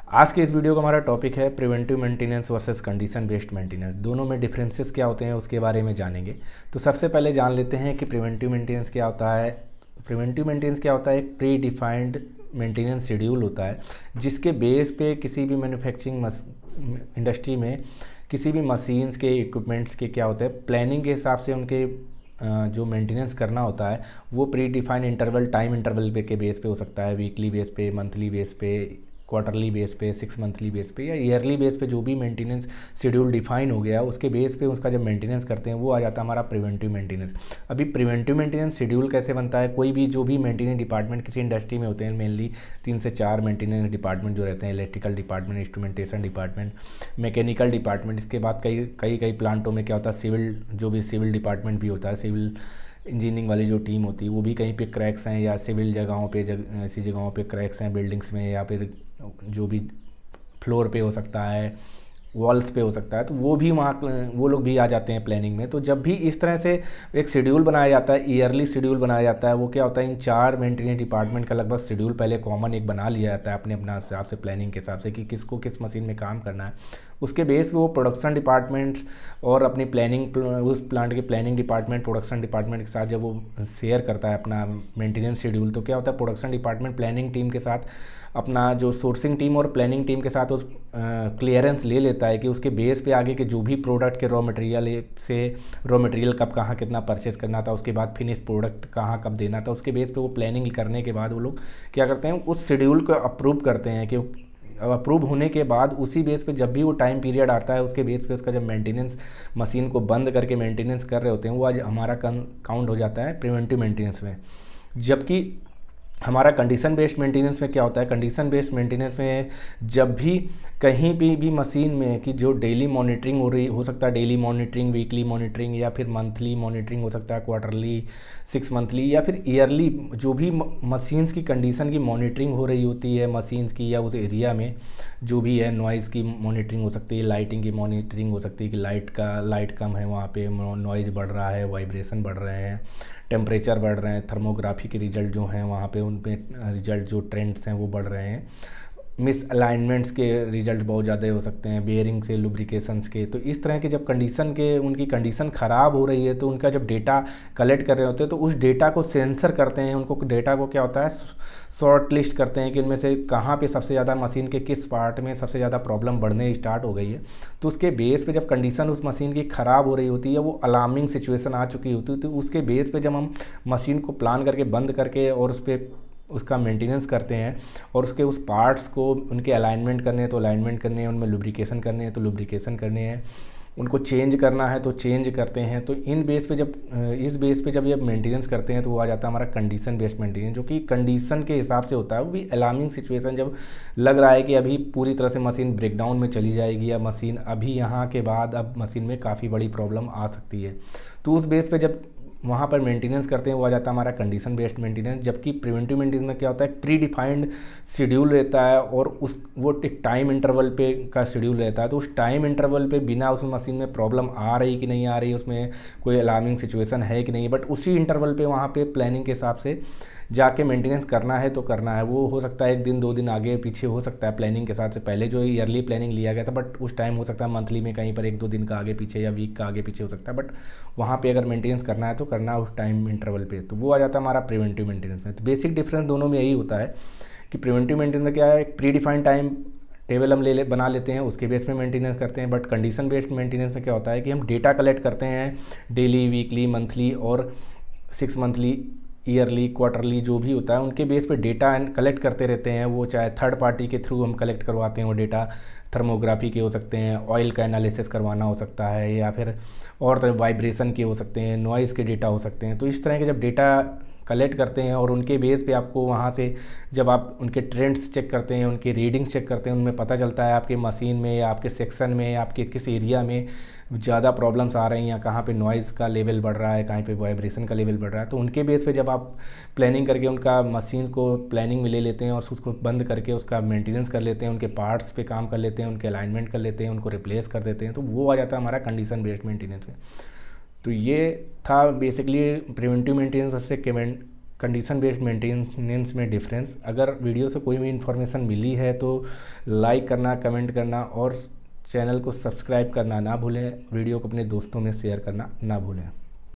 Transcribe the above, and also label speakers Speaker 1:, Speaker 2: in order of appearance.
Speaker 1: आज के इस वीडियो का हमारा टॉपिक है preventive maintenance versus condition based maintenance. दोनों में डिफरेंसेस क्या होते हैं उसके बारे में जानेंगे। तो सबसे पहले जान लेते हैं कि प्रिवेंटिव मेंटेनेंस क्या होता है। प्रिवेंटिव मेंटेनेंस क्या होता है? एक प्री डिफाइंड मेंटेनेंस शेड्यूल होता है जिसके बेस पे किसी भी मैन्युफैक्चरिंग इंडस्ट्री में किसी भी मशीन्स के इक्विपमेंट्स के क्या होता है, प्लानिंग के हिसाब से उनके जो मेंटेनेंस करना होता है वो pre defined interval time interval पे के बेस पे हो सकता है, वीकली बेस पे, मंथली बेस पे, क्वार्टरली बेस पे, 6 मंथली बेस पे या ईयरली बेस पे। जो भी मेंटेनेंस शेड्यूल डिफाइन हो गया उसके बेस पे उसका जब मेंटेनेंस करते हैं वो आ जाता है हमारा प्रिवेंटिव मेंटेनेंस। अभी प्रिवेंटिव मेंटेनेंस शेड्यूल कैसे बनता है? कोई भी जो भी मेंटेनेंस डिपार्टमेंट किसी इंडस्ट्री में होते हैं, मेनली 3 से 4 मेंटेनेंस डिपार्टमेंट जो रहते हैं, electrical department, instrumentation department, mechanical department. इसके बाद कई प्लांटों में क्या होता है, सिविल डिपार्टमेंट भी होता है। सिविल इंजीनियरिंग वाली जो टीम होती है वो भी कहीं पे क्रैक्स हैं या सिविल जगहों पे ऐसी जगहों पे क्रैक्स हैं बिल्डिंग्स में, या फिर जो भी फ्लोर पे हो सकता है, वॉल्स पे हो सकता है, तो वो भी वहाँ वो लोग भी आ जाते हैं प्लानिंग में। तो जब भी इस तरह से एक शेड्यूल बनाया जाता है, ईयरली शेड्यूल बनाया जाता है, वो क्या होता है, इन 4 मेंटेनेंस डिपार्टमेंट का लगभग शेड्यूल पहले कॉमन एक बना लिया जाता है अपने अपना हिसाब से, प्लानिंग के हिसाब से कि किसको किस मशीन में काम करना है। उसके बेस पे वो प्रोडक्शन डिपार्टमेंट और अपनी प्लानिंग, उस प्लांट के प्लानिंग डिपार्टमेंट प्रोडक्शन डिपार्टमेंट के साथ जब वो शेयर करता है अपना मेंटेनेंस शेड्यूल, तो क्या होता है, प्रोडक्शन डिपार्टमेंट प्लानिंग टीम के साथ अपना जो सोर्सिंग टीम और प्लानिंग टीम के साथ उस क्लियरेंस ले लेता है कि उसके बेस पे आगे के जो भी प्रोडक्ट के रॉ मटेरियल कब कहाँ कितना परचेज करना था, उसके बाद फिनिश प्रोडक्ट कहाँ कब देना था, उसके बेस पे वो प्लानिंग करने के बाद वो लोग क्या करते हैं, उस शेड्यूल को अप्रूव करते हैं। कि अप्रूव होने के बाद उसी बेस पे जब भी वो टाइम पीरियड आता है उसके बेस पे उसका जब मेंटेनेंस मशीन को बंद करके मेंटेनेंस कर रहे होते हैं वो आज हमारा काउंट हो जाता है प्रिवेंटिव मेंटेनेंस में। जबकि हमारा कंडीशन बेस्ड मेंटेनेंस में क्या होता है, कंडीशन बेस्ड मेंटेनेंस में जब भी कहीं भी मशीन में कि जो डेली मॉनिटरिंग हो सकता है, डेली मॉनिटरिंग, वीकली मॉनिटरिंग या फिर मंथली मॉनिटरिंग हो सकता है, क्वार्टरली, 6 मंथली या फिर ईयरली, जो भी मशीन्स की कंडीशन की मॉनिटरिंग हो रही होती है मशीन्स की या उस एरिया में जो भी है, नॉइज़ की मॉनिटरिंग हो सकती है, लाइटिंग की मॉनिटरिंग हो सकती है कि लाइट कम है वहाँ पे, नॉइज़ बढ़ रहा है, वाइब्रेशन बढ़ रहे हैं, टेम्परेचर बढ़ रहे हैं, थर्मोग्राफी के रिजल्ट जो हैं वहाँ पे उन पे रिजल्ट जो ट्रेंड्स हैं वो बढ़ रहे हैं, मिस अलाइनमेंट्स के रिजल्ट बहुत ज़्यादा हो सकते हैं, बेयरिंग से, लुब्रिकेशंस के। तो इस तरह के जब कंडीशन के उनकी कंडीशन ख़राब हो रही है तो उनका जब डेटा कलेक्ट कर रहे होते हैं तो उस डेटा को सेंसर करते हैं, उनको डेटा को क्या होता है, शॉर्ट लिस्ट करते हैं कि इनमें से कहाँ पे सबसे ज़्यादा मशीन के किस पार्ट में सबसे ज़्यादा प्रॉब्लम बढ़ने स्टार्ट हो गई है। तो उसके बेस पे जब कंडीशन उस मशीन की ख़राब हो रही होती है, वो अलार्मिंग सिचुएशन आ चुकी होती है, तो उसके बेस पे जब हम मशीन को प्लान करके बंद करके और उस पर उसका मेंटेनेंस करते हैं और उसके उस पार्ट्स को उनके अलाइनमेंट करने हैं तो अलाइनमेंट करने हैं, उनमें लुब्रिकेशन करने हैं तो लुब्रिकेशन करने हैं, उनको चेंज करना है तो चेंज करते हैं। तो इन बेस पे जब इस बेस पे जब ये मेंटेनेंस करते हैं तो वो आ जाता है हमारा कंडीशन बेस्ड मेंटेनेंस, जो कि कंडीशन के हिसाब से होता है। वो भी अलार्मिंग सिचुएशन जब लग रहा है कि अभी पूरी तरह से मशीन ब्रेकडाउन में चली जाएगी या मशीन अभी यहाँ के बाद अब मशीन में काफ़ी बड़ी प्रॉब्लम आ सकती है, तो उस बेस पे जब वहाँ पर मेंटेनेंस करते हैं वो आ जाता है हमारा कंडीशन बेस्ड मेंटेनेंस। जबकि प्रिवेंटिव मेंटेनेंस में क्या होता है, प्री डिफाइंड शेड्यूल रहता है और उस वो एक टाइम इंटरवल पे का शेड्यूल रहता है। तो उस टाइम इंटरवल पे बिना उस मशीन में प्रॉब्लम आ रही कि नहीं आ रही, उसमें कोई अलार्मिंग सिचुएशन है कि नहीं, बट उसी इंटरवल पे वहाँ पे प्लानिंग के हिसाब से जाके मेंटेनेंस करना है तो करना है। वो हो सकता है 1 दिन 2 दिन आगे पीछे हो सकता है प्लानिंग के हिसाब से, पहले जो ईयरली प्लानिंग लिया गया था बट उस टाइम हो सकता है मंथली में कहीं पर 1-2 दिन का आगे पीछे या वीक का आगे पीछे हो सकता है, बट वहाँ पे अगर मेंटेनेंस करना है तो करना है उस टाइम इंटरवल पे। तो वो आ जाता है हमारा प्रिवेंटिव मेंटेनेंस में। तो बेसिक डिफरेंस दोनों में यही होता है कि प्रिवेंटिव मेंटेनेंस में क्या है, एक प्री डिफाइंड टाइम टेबल हम बना लेते हैं, उसके बेस पे मेंटेनेंस करते हैं। बट कंडीशन बेस्ड मेंटेनेंस में क्या होता है कि हम डेटा कलेक्ट करते हैं डेली, वीकली, मंथली और 6 मंथली, ईयरली, क्वार्टरली, जो भी होता है उनके बेस पे डेटा कलेक्ट करते रहते हैं। वो चाहे थर्ड पार्टी के थ्रू हम कलेक्ट करवाते हैं वो डेटा, थर्मोग्राफी के हो सकते हैं, ऑयल का एनालिसिस करवाना हो सकता है, या फिर और तरह वाइब्रेशन के हो सकते हैं, नॉइज़ के डेटा हो सकते हैं। तो इस तरह के जब डेटा कलेक्ट करते हैं और उनके बेस पे आपको वहाँ से जब आप उनके ट्रेंड्स चेक करते हैं, उनके रीडिंग्स चेक करते हैं, उनमें पता चलता है आपके मशीन में या आपके सेक्शन में या आपके किस एरिया में ज़्यादा प्रॉब्लम्स आ रही हैं, कहाँ पे नॉइज़ का लेवल बढ़ रहा है, कहाँ पे वाइब्रेशन का लेवल बढ़ रहा है। तो उनके बेस पे जब आप प्लानिंग करके उनका मशीन को प्लानिंग में ले लेते हैं और उसको बंद करके उसका मेंटेनेंस कर लेते हैं, उनके पार्ट्स पे काम कर लेते हैं, उनके अलाइनमेंट कर लेते हैं, उनको रिप्लेस कर देते हैं, तो वो आ जाता है हमारा कंडीशन बेस्ड मेंटेनेंस में। तो ये था basically preventive maintenance versus condition based maintenance में डिफरेंस। अगर वीडियो से कोई भी इन्फॉर्मेशन मिली है तो लाइक करना, कमेंट करना और चैनल को सब्सक्राइब करना ना भूलें। वीडियो को अपने दोस्तों में शेयर करना ना भूलें।